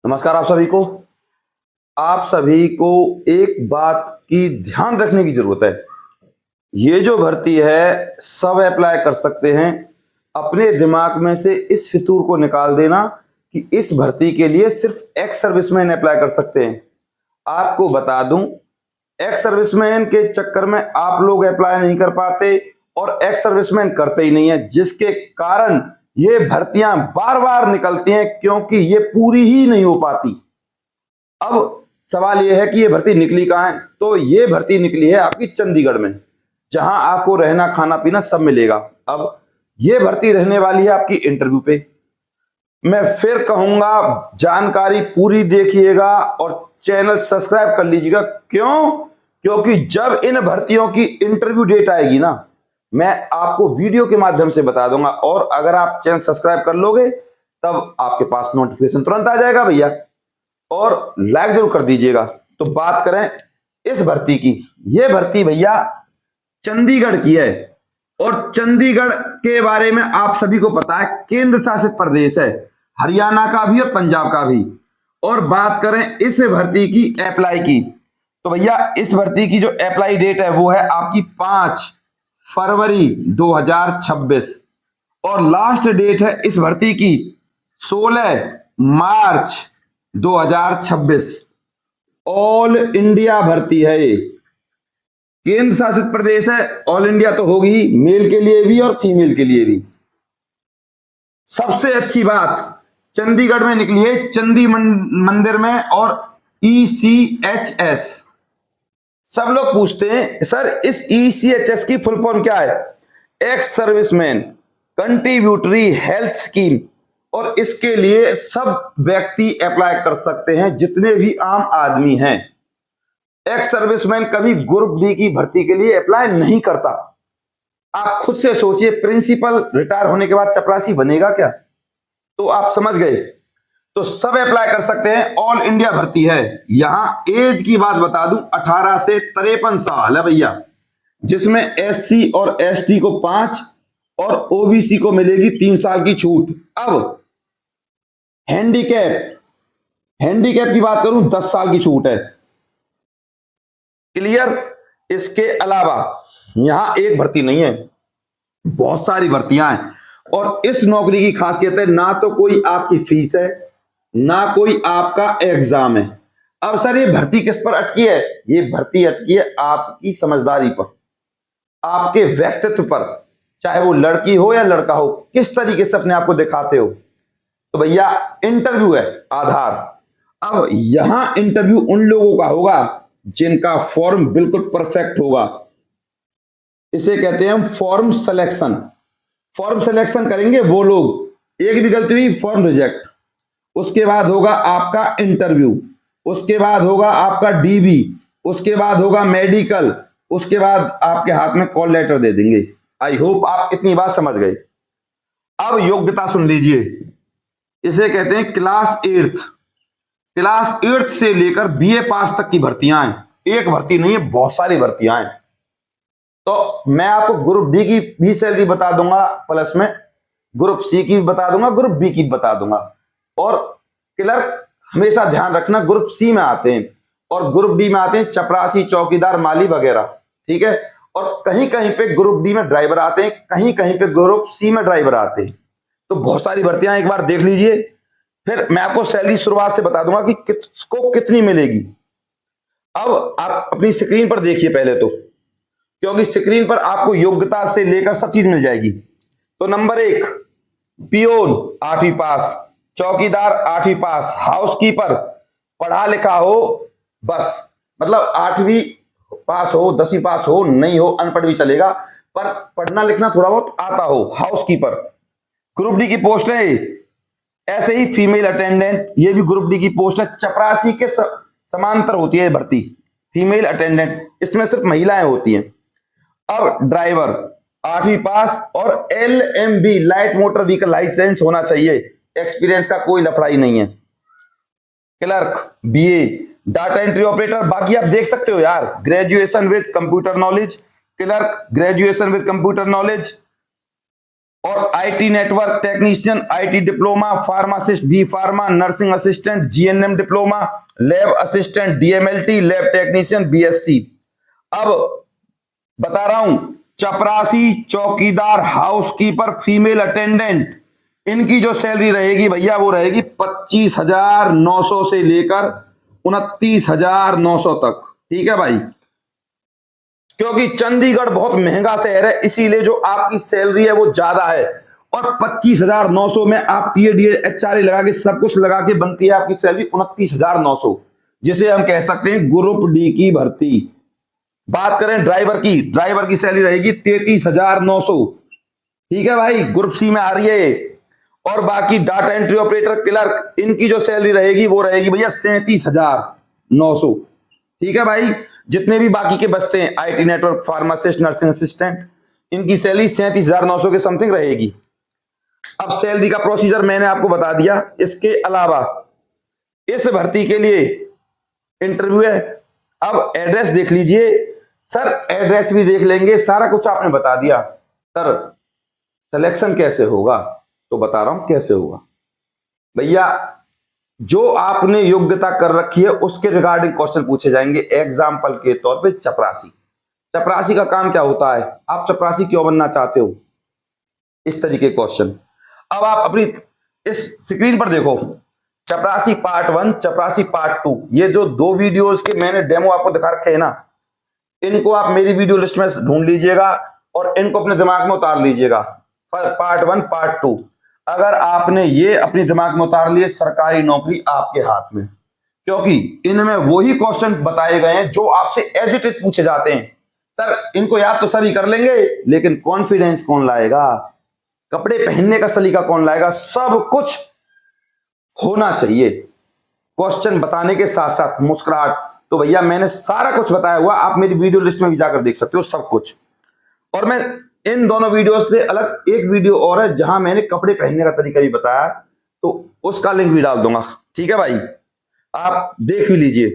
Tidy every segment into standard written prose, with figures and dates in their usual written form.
नमस्कार आप सभी को एक बात की ध्यान रखने की जरूरत है। ये जो भर्ती है सब अप्लाई कर सकते हैं। अपने दिमाग में से इस फितूर को निकाल देना कि इस भर्ती के लिए सिर्फ एक्स सर्विसमैन अप्लाई कर सकते हैं। आपको बता दूं, एक्स सर्विसमैन के चक्कर में आप लोग अप्लाई नहीं कर पाते और एक्स सर्विसमैन करते ही नहीं है, जिसके कारण ये भर्तियां बार बार निकलती हैं क्योंकि ये पूरी ही नहीं हो पाती। अब सवाल यह है कि ये भर्ती निकली कहां है? तो ये भर्ती निकली है आपकी चंडीगढ़ में, जहां आपको रहना खाना पीना सब मिलेगा। अब ये भर्ती रहने वाली है आपकी इंटरव्यू पे। मैं फिर कहूंगा, जानकारी पूरी देखिएगा और चैनल सब्सक्राइब कर लीजिएगा। क्यों? क्योंकि जब इन भर्तियों की इंटरव्यू डेट आएगी ना, मैं आपको वीडियो के माध्यम से बता दूंगा, और अगर आप चैनल सब्सक्राइब कर लोगे तब आपके पास नोटिफिकेशन तुरंत आ जाएगा भैया। और लाइक जरूर कर दीजिएगा। तो बात करें इस भर्ती की। यह भर्ती भैया चंडीगढ़ की है, और चंडीगढ़ के बारे में आप सभी को पता है, केंद्र शासित प्रदेश है, हरियाणा का भी और पंजाब का भी। और बात करें इस भर्ती की अप्लाई की, तो भैया इस भर्ती की जो अप्लाई डेट है वो है आपकी 5 फरवरी 2026, और लास्ट डेट है इस भर्ती की 16 मार्च 2026। ऑल इंडिया भर्ती है ये, केंद्र शासित प्रदेश है। ऑल इंडिया तो होगी ही, मेल के लिए भी और फीमेल के लिए भी। सबसे अच्छी बात चंडीगढ़ में निकली है, चंडी मंदिर में, और ECHS। सब लोग पूछते हैं सर इस ECHS की फुल फॉर्म क्या है? Ex serviceman contributory health scheme. और इसके लिए सब व्यक्ति अप्लाई कर सकते हैं, जितने भी आम आदमी हैं। एक्स सर्विसमैन कभी ग्रुप डी की भर्ती के लिए अप्लाई नहीं करता। आप खुद से सोचिए, प्रिंसिपल रिटायर होने के बाद चपरासी बनेगा क्या? तो आप समझ गए। तो सब अप्लाई कर सकते हैं, ऑल इंडिया भर्ती है। यहां एज की बात बता दूं, 18 से 53 साल है भैया, जिसमें SC और ST को 5 और OBC को मिलेगी 3 साल की छूट। अब हैंडीकैप की बात करूं, 10 साल की छूट है। क्लियर? इसके अलावा यहां एक भर्ती नहीं है, बहुत सारी भर्तियां हैं। और इस नौकरी की खासियत है, ना तो कोई आपकी फीस है, ना कोई आपका एग्जाम है। अब सर ये भर्ती किस पर अटकी है? ये भर्ती अटकी है आपकी समझदारी पर, आपके व्यक्तित्व पर। चाहे वो लड़की हो या लड़का हो, किस तरीके से अपने आप को दिखाते हो। तो भैया इंटरव्यू है आधार। अब यहां इंटरव्यू उन लोगों का होगा जिनका फॉर्म बिल्कुल परफेक्ट होगा। इसे कहते हैं हम फॉर्म सिलेक्शन। फॉर्म सिलेक्शन करेंगे वो लोग, एक भी गलती हुई फॉर्म रिजेक्ट। उसके बाद होगा आपका इंटरव्यू, उसके बाद होगा आपका DB, उसके बाद होगा मेडिकल, उसके बाद आपके हाथ में कॉल लेटर दे देंगे। आई होप आप इतनी बात समझ गए। अब योग्यता सुन लीजिए। इसे कहते हैं क्लास 8th से लेकर BA पास तक की भर्तियां हैं। एक भर्ती नहीं है, बहुत सारी भर्तियां हैं। तो मैं आपको ग्रुप D की भी सैलरी बता दूंगा, प्लस में ग्रुप C की भी बता दूंगा, ग्रुप B की भी बता दूंगा। और क्लर्क हमेशा ध्यान रखना ग्रुप C में आते हैं, और ग्रुप D में आते हैं चपरासी, चौकीदार, माली वगैरह। ठीक है? और कहीं कहीं पे ग्रुप D में ड्राइवर आते हैं, कहीं कहीं पे ग्रुप C में ड्राइवर आते हैं। तो बहुत सारी भर्तियां एक बार देख लीजिए, फिर मैं आपको सैलरी शुरुआत से बता दूंगा कि किसको कितनी मिलेगी। अब आप अपनी स्क्रीन पर देखिए पहले तो, क्योंकि स्क्रीन पर आपको योग्यता से लेकर सब चीज मिल जाएगी। तो नंबर 1 पियोन 8वीं पास, चौकीदार 8वीं पास, हाउसकीपर पढ़ा लिखा हो बस, मतलब 8वीं पास हो, 10वीं पास हो, नहीं हो अनपढ़ भी चलेगा, पर पढ़ना लिखना थोड़ा बहुत आता हो, हाउसकीपर। ग्रुप D की पोस्ट है। ऐसे ही फीमेल अटेंडेंट, ये भी ग्रुप D की पोस्ट है। चपरासी के समांतर होती है भर्ती, फीमेल अटेंडेंट, इसमें सिर्फ महिलाएं होती हैं। अब ड्राइवर 8वीं पास और LMB light motor vehicle licence होना चाहिए, एक्सपीरियंस का कोई लफड़ा ही नहीं है। Clerk BA, data entry operator, बाकी आप देख सकते हो यार, graduation with computer knowledge. Clerk graduation with computer knowledge. और IT network technician, IT diploma, pharmacist, B pharma, nursing assistant, GNM diploma, lab assistant, DMLT, lab technician, BSc. अब बता रहा हूं, चपरासी, चौकीदार, हाउसकीपर, फीमेल अटेंडेंट, इनकी जो सैलरी रहेगी भैया वो रहेगी 25,900 से लेकर 29,900 तक। ठीक है भाई, क्योंकि चंडीगढ़ बहुत महंगा शहर है, इसीलिए जो आपकी सैलरी है वो ज्यादा है। और 25,900 में आप टीएडीए, एचआरए लगा के सब कुछ लगा के बनती है आपकी सैलरी 29,900, जिसे हम कह सकते हैं ग्रुप डी की भर्ती। बात करें ड्राइवर की, ड्राइवर की सैलरी रहेगी 33,900। ठीक है भाई, ग्रुप सी में आ रही है। और बाकी डाटा एंट्री ऑपरेटर, क्लर्क, इनकी जो सैलरी रहेगी वो रहेगी भैया 37,900। ठीक है भाई, जितने भी बाकी के बचते हैं, IT network, pharmacist, nursing assistant, इनकी सैलरी 37,900 के समथिंग रहेगी। अब सैलरी का प्रोसीजर मैंने आपको बता दिया। इसके अलावा इस भर्ती के लिए इंटरव्यू है। अब एड्रेस देख लीजिए सर, एड्रेस भी देख लेंगे, सारा कुछ आपने बता दिया। सर सिलेक्शन कैसे होगा, तो बता रहा हूं कैसे होगा भैया। जो आपने योग्यता कर रखी है उसके रिगार्डिंग क्वेश्चन पूछे जाएंगे। एग्जाम्पल के तौर पे चपरासी, चपरासी का काम क्या होता है, आप चपरासी क्यों बनना चाहते हो, इस तरीके क्वेश्चन। अब आप अपनी इस स्क्रीन पर देखो, चपरासी पार्ट 1, चपरासी पार्ट 2, ये जो दो वीडियोस के मैंने डेमो आपको दिखा रखे हैं ना, इनको आप मेरी वीडियो लिस्ट में ढूंढ लीजिएगा और इनको अपने दिमाग में उतार लीजिएगा। पार्ट 1, पार्ट 2, अगर आपने ये अपने दिमाग में उतार लिए, सरकारी नौकरी आपके हाथ में, क्योंकि इनमें वही क्वेश्चन बताए गए हैं जो आपसे एज इट इज पूछे जाते हैं। सर इनको याद तो सभी कर लेंगे, लेकिन कॉन्फिडेंस कौन लाएगा, कपड़े पहनने का सलीका कौन लाएगा, सब कुछ होना चाहिए क्वेश्चन बताने के साथ साथ मुस्कुराहट। तो भैया मैंने सारा कुछ बताया हुआ, आप मेरी वीडियो लिस्ट में भी जाकर देख सकते हो सब कुछ। और मैं इन दोनों वीडियो से अलग एक वीडियो और है जहां मैंने कपड़े पहनने का तरीका भी बताया, तो उसका लिंक भी डाल दूंगा। ठीक है भाई, आप देख भी लीजिए।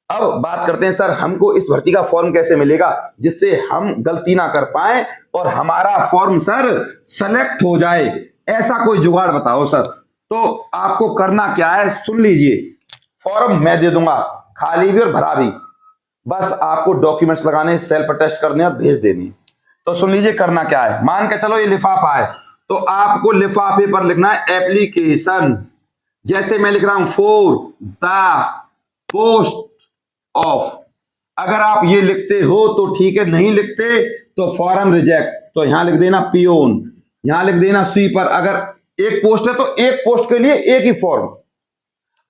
अब बात करते हैं सर, हमको इस भर्ती का फॉर्म कैसे मिलेगा जिससे हम गलती ना कर पाए और हमारा फॉर्म सर सेलेक्ट हो जाए, ऐसा कोई जुगाड़ बताओ सर। तो आपको करना क्या है, सुन लीजिए। फॉर्म मैं दे दूंगा, खाली भी और भरा भी, बस आपको डॉक्यूमेंट्स लगाने, सेल्फ अटेस्ट करने और भेज देनी। तो सुन लीजिए करना क्या है। मान के चलो ये लिफाफा है, तो आपको लिफाफे पर लिखना है एप्लीकेशन। जैसे मैं लिख रहा हूं फॉर द पोस्ट ऑफ, अगर आप ये लिखते हो तो ठीक है, नहीं लिखते तो फॉर्म रिजेक्ट। तो यहां लिख देना पियोन, यहां लिख देना स्वीपर। अगर एक पोस्ट है तो एक पोस्ट के लिए एक ही फॉर्म।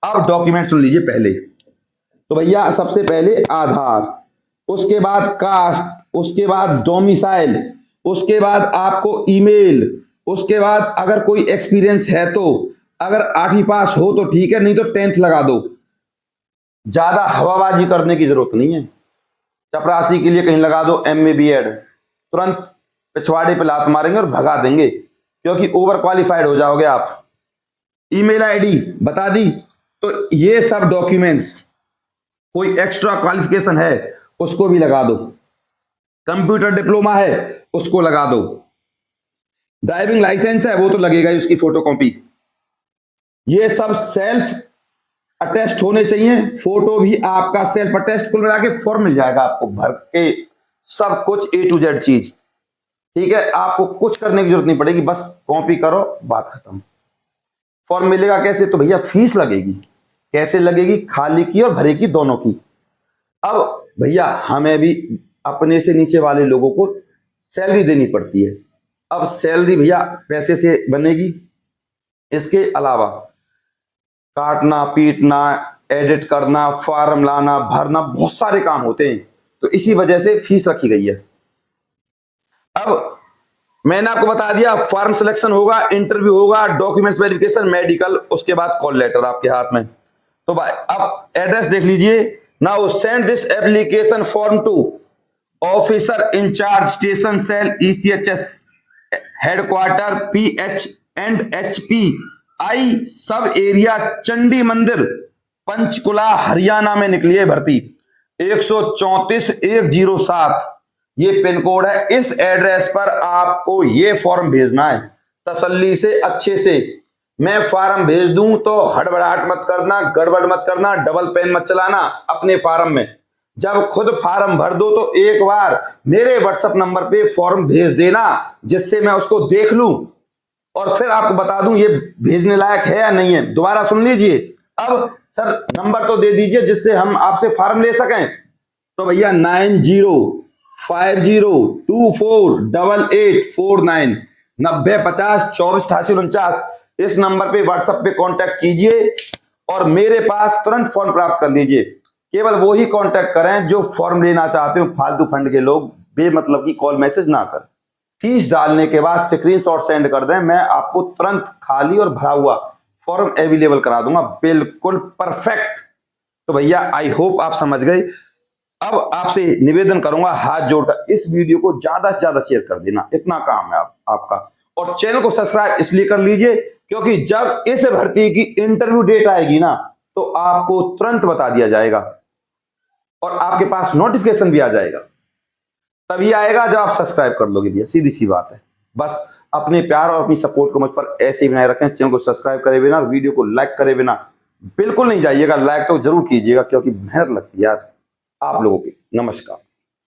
अब डॉक्यूमेंट सुन लीजिए पहले। तो भैया सबसे पहले आधार, उसके बाद कास्ट, उसके बाद डोमिसाइल, उसके बाद आपको ईमेल, उसके बाद अगर कोई एक्सपीरियंस है तो, अगर 8वीं पास हो तो ठीक है, नहीं तो 10th लगा दो। ज्यादा हवाबाजी करने की जरूरत नहीं है। चपरासी के लिए कहीं लगा दो MA BEd, तुरंत पिछवाड़े पे लात मारेंगे और भगा देंगे, क्योंकि ओवर क्वालिफाइड हो जाओगे आप। ईमेल आईडी बता दी। तो ये सब डॉक्यूमेंट्स, कोई एक्स्ट्रा क्वालिफिकेशन है उसको भी लगा दो, कंप्यूटर डिप्लोमा है उसको लगा दो, ड्राइविंग लाइसेंस है वो तो लगेगा ही, उसकी फोटोकॉपी। ये सब सेल्फ अटेस्ट होने चाहिए। फोटो भी आपका सेल्फ अटेस्ट, कुल मिला के फॉर्म मिल जाएगा आपको भर के, सब कुछ A to Z चीज। ठीक है, आपको कुछ करने की जरूरत नहीं पड़ेगी, बस कॉपी करो, बात खत्म। फॉर्म मिलेगा कैसे, तो भैया फीस लगेगी। कैसे लगेगी, खाली की और भरे की दोनों की। अब भैया हमें भी अपने से नीचे वाले लोगों को सैलरी देनी पड़ती है। अब सैलरी भैया पैसे से बनेगी, इसके अलावा काटना, पीटना, एडिट करना, फॉर्म लाना, भरना, बहुत सारे काम होते हैं, तो इसी वजह से फीस रखी गई है। अब मैंने आपको बता दिया, फॉर्म सिलेक्शन होगा, इंटरव्यू होगा, डॉक्यूमेंट्स वेरिफिकेशन, मेडिकल, उसके बाद कॉल लेटर आपके हाथ में। तो भाई अब एड्रेस देख लीजिए। Now send this application form to officer in charge station cell ECHS headquarter PH&HP sub area Chandi मंदिर पंचकुला हरियाणा में निकली है भर्ती 134-107। ये पिन कोड है, इस एड्रेस पर आपको ये फॉर्म भेजना है तसल्ली से, अच्छे से। मैं फॉर्म भेज दूं तो हड़बड़ाहट मत करना, गड़बड़ मत करना, डबल पेन मत चलाना अपने फॉर्म में। जब खुद फॉर्म भर दो तो एक बार मेरे व्हाट्सएप नंबर पे फॉर्म भेज देना, जिससे मैं उसको देख लूं और फिर आपको बता दूं ये भेजने लायक है या नहीं है। दोबारा सुन लीजिए। अब सर नंबर तो दे दीजिए जिससे हम आपसे फॉर्म ले सकें। तो भैया 9050248849 9050248849 इस नंबर पे व्हाट्सएप पे कांटेक्ट कीजिए और मेरे पास तुरंत फॉर्म प्राप्त कर लीजिए। केवल वो ही कांटेक्ट करें जो फॉर्म लेना चाहते हो। फालतू फंड के लोग बेमतलब की कॉल मैसेज ना करें। फीस डालने के बाद स्क्रीनशॉट सेंड कर दें, मैं आपको तुरंत खाली और भरा हुआ फॉर्म अवेलेबल करा दूंगा, बिल्कुल परफेक्ट। तो भैया आई होप आप समझ गए। अब आपसे निवेदन करूंगा हाथ जोड़कर, इस वीडियो को ज्यादा से ज्यादा शेयर कर देना, इतना काम है आपका। और चैनल को सब्सक्राइब इसलिए कर लीजिए क्योंकि जब इस भर्ती की इंटरव्यू डेट आएगी ना तो आपको तुरंत बता दिया जाएगा और आपके पास नोटिफिकेशन भी आ जाएगा। तभी आएगा जब आप सब्सक्राइब कर लोगे भैया, सीधी सी बात है। बस अपने प्यार और अपनी सपोर्ट को मुझ पर ऐसे ही बनाए रखें। चैनल को सब्सक्राइब करे बिना, वीडियो को लाइक करे बिना बिल्कुल नहीं जाइएगा। लाइक तो जरूर कीजिएगा क्योंकि मेहनत लगती है यार आप लोगों की। नमस्कार।